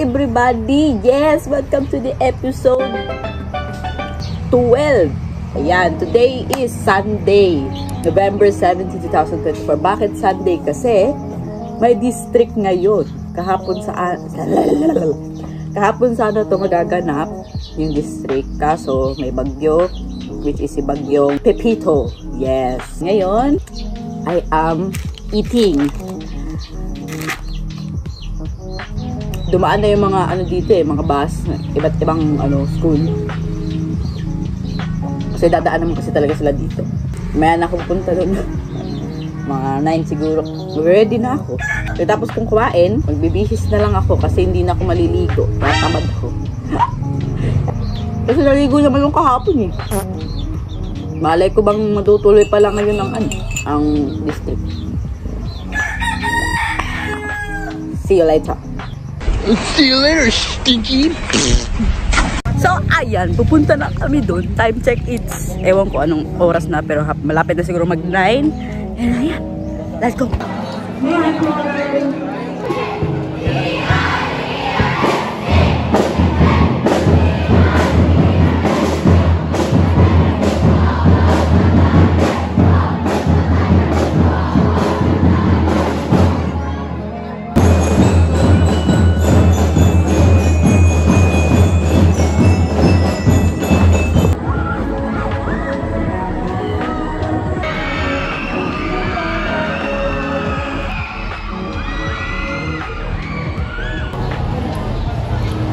Everybody, yes, welcome to the episode 12. Ayan, today is Sunday, November 17, 2024. Bakit Sunday? Kasi may district ngayon. Kahapon sana ito magaganap yung district. Kaso may bagyo, which is si bagyong Pepito. Yes. Ngayon, I am eating. Dumaan na yung mga ano dito mga bus, iba't ibang school. Kasi dadaan naman kasi talaga sila dito. Maya na ako pupunta doon. Mga 9 siguro. Ready na ako. So, tapos kung kumain, magbibihis na lang ako kasi hindi na ako maliligo. Kaya tamad ako. Kasi naligo naman yung kahapon eh. Malay ko bang matutuloy pa lang ngayon ang district. See you later. See you later, stinky. So, ayan, pupunta na kami doon. Time check, it's, ewan ko anong oras na, pero malapit na siguro mag 9. And ayan, let's go.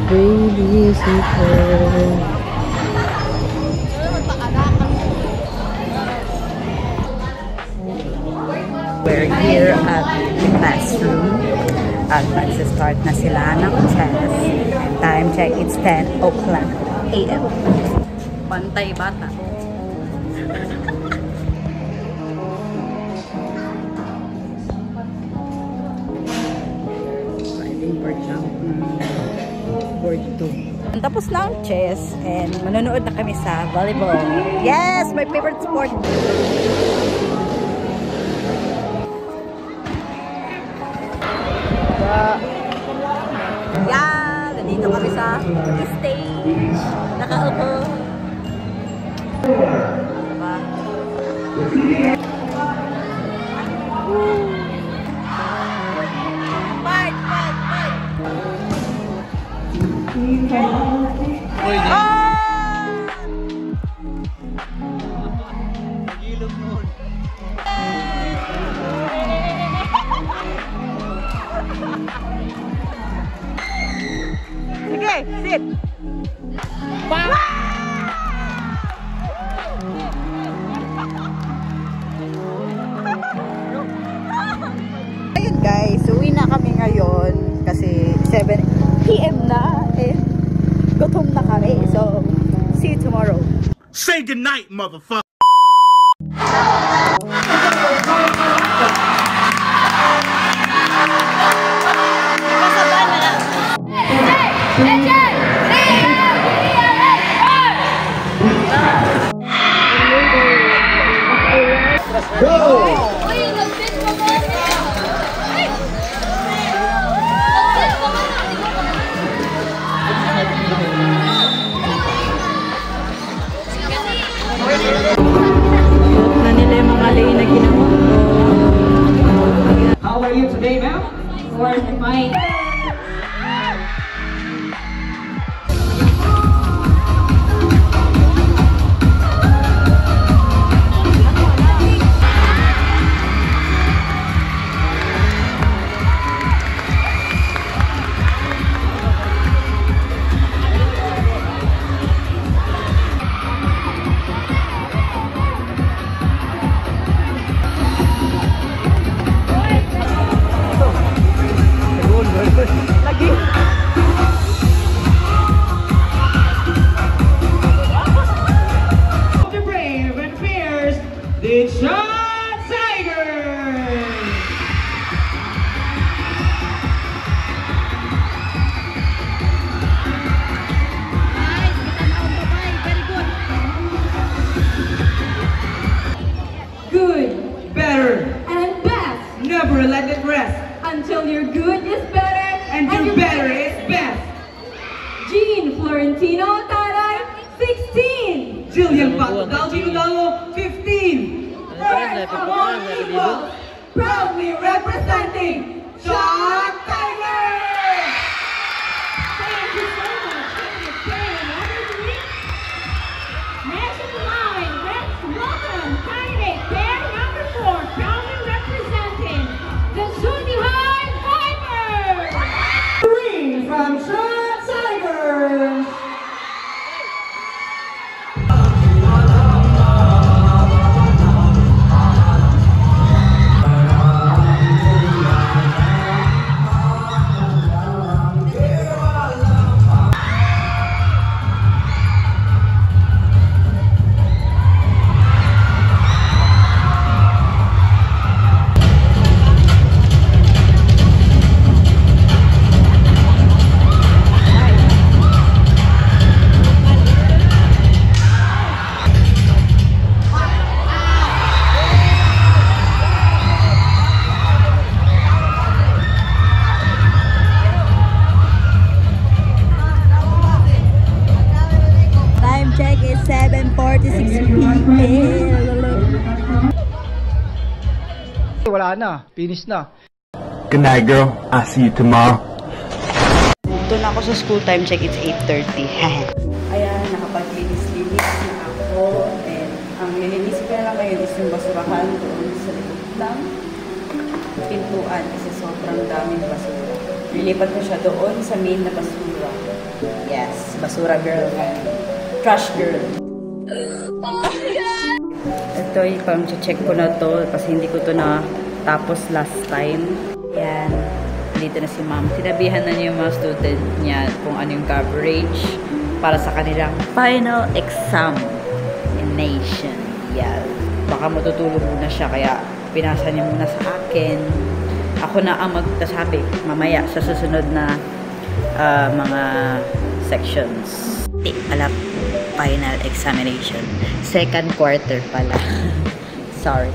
Baby, we're here at the classroom at start na sila ng class. And time check, it's 10 o'clock a.m. Bantay bata. Waiting for jump. Tapos na ang chess and manonood na kami sa volleyball. Yes! My favorite sport! Yeah! Nandito kami sa stage. Nakaupo. Diba? Sige, sit. Ayun guys, uwi na kami ngayon kasi 7 PM na and gutom na kami. So, see you tomorrow. Say goodnight, motherfucker. Go! representing John Tiger! Thank you so much. Next in line, let's welcome candidate pair number 4, proudly representing the Zuni High Vipers! 3 from John Tiger! Check is 7:46 p.m. Wala na, finish na. Good night, girl. I'll see you tomorrow. Doon ako sa school time check, it's 8:30. Ayan, nakapaglinis-linis na ako. And ang nilinis ko na lang ngayon is yung basurahan doon sa likod ng pintuan kasi sobrang daming basura. Nilipat ko siya doon sa main na basura. Yes, basura girl ngayon. Trash girl. Ito, parang check ko na to kasi hindi ko to na tapos last time. Yan. Dito na si ma'am. Sinabihan na niya yung mga student niya kung ano yung coverage para sa kanilang final examination. Yan. Baka matutulog muna siya kaya pinasa niya muna sa akin. Ako na ang magsasabi mamaya sa susunod na mga sections. Alap, final examination. Second quarter pala. Sorry.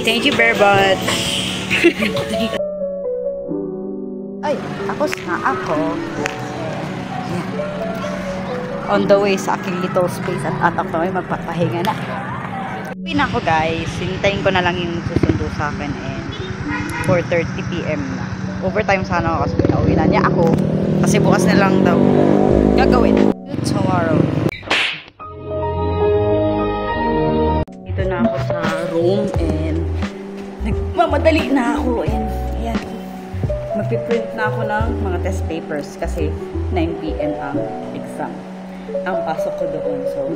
Thank you very much. Ay, tapos na ako. Yan. On the way sa aking little space at atak na may magpapahinga na. Uwi na ako guys. Hintayin ko na lang yung susundo sa akin and 4:30 p.m. na. Overtime sana ako kasi pinauwi na niya ako. Kasi bukas na lang daw gagawin. Tomorrow. Dito na ako sa room and nagmamadali na ako. And ayan. Magpiprint na ako ng mga test papers kasi 9 p.m. ang exam. Ang pasok ko doon. So,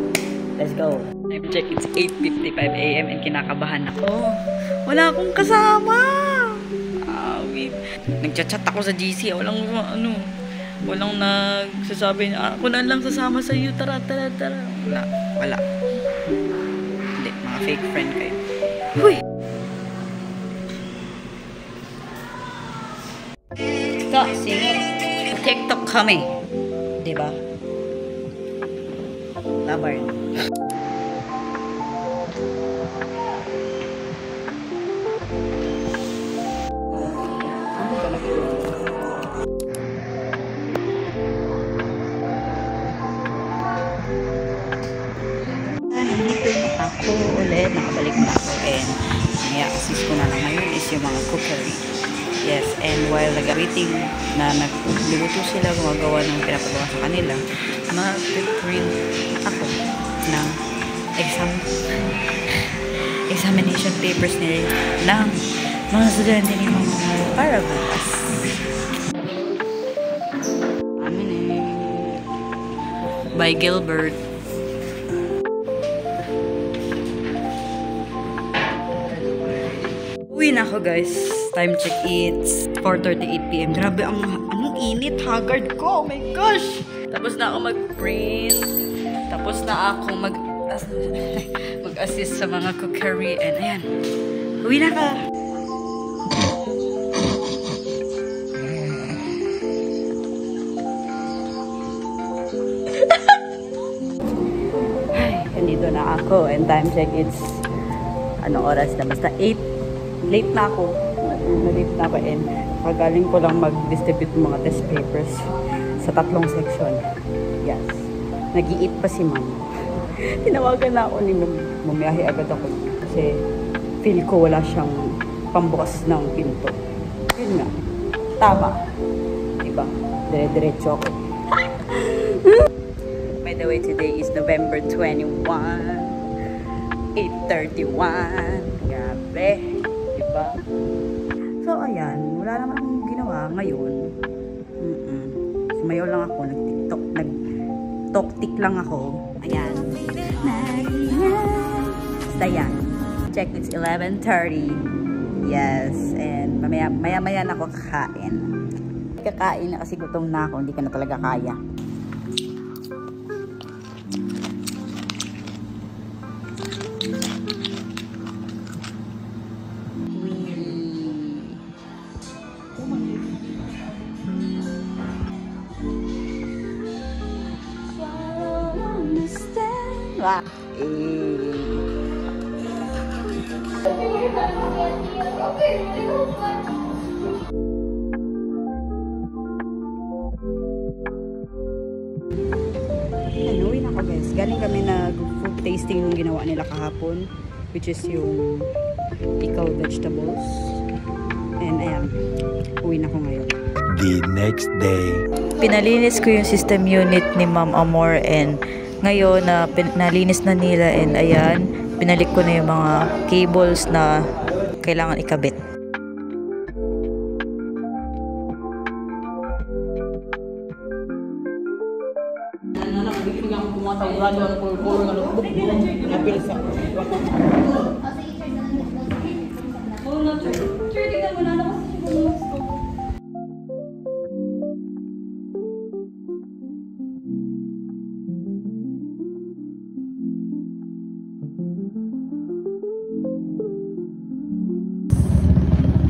let's go. Time check, it's 8:55 a.m. and kinakabahan ako. Wala akong kasama. Nagchat-chat ako sa GC, walang nagsasabi na ako na lang sasama sa iyo, tara. Wala. Hindi, mga fake friend kayo. Huy! Sino? TikTok kami. Diba? Labar. Ako ulit, nakabalik na ako and assist ko na lang ngayon is yung mga cookery. Yes, and while waiting na nagluluto sila, gumagawa ng pinapagawa sa kanila, mag-print ako ng examination papers nila ng mga estudyante ni mga Parabas. By Gilbert. Uwi na ako guys. Time check, it's 4:38 p.m. Grabe, anong init. Haggard ko. Oh my gosh. Tapos na ako mag-print. Tapos na ako mag-assist sa mga cookery. And ayan. Uwi na ka. Nandito na ako. And time check, it's anong oras na? Basta 8. Late na ako. Late na ako and kagaling ko lang mag-distribute ng mga test papers sa 3 section. Yes. Nag-i-eat pa si ma'am. Tinawagan na ako ni ma'am. bumiyahe agad ako kasi feel ko wala siyang pambukas ng pinto. Yun nga, tama. Diba? Dire-diretso ako. By the way, today is November 21, 8:31. Grabe. Diba? So, ayan. Wala naman akong ginawa ngayon. Sumayaw lang ako. Nag-tiktok. Nag-talk-tik lang ako. Ayan. Basta yan. Check, it's 11:30. Yes. And maya-maya na ako kakain. Kakain na kasi gutom na ako. Hindi ko na talaga kaya. Wah. Uwi na ako guys. Galing kami nag-food tasting yung ginawa nila kahapon, which is yung pickled vegetables. And ayan, uwi na ako ngayon. The next day. Pinalinis ko yung system unit ni Ma'am Amor, and ngayon na nalinis na nila, and ayan, pinalik ko na yung mga cables na kailangan ikabit.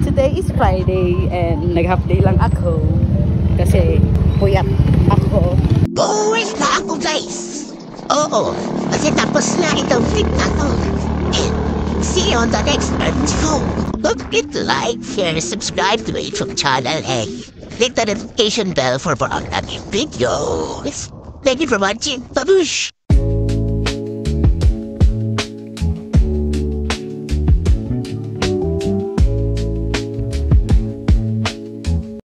Today is Friday and nag-half day lang ako kasi puyat ako. Buwis na ako guys! Oo, kasi tapos na itong week na to. And see you on the next video. Don't forget to like, share, subscribe to my YouTube channel, and click the notification bell for more upcoming videos. Thank you for watching. Babush!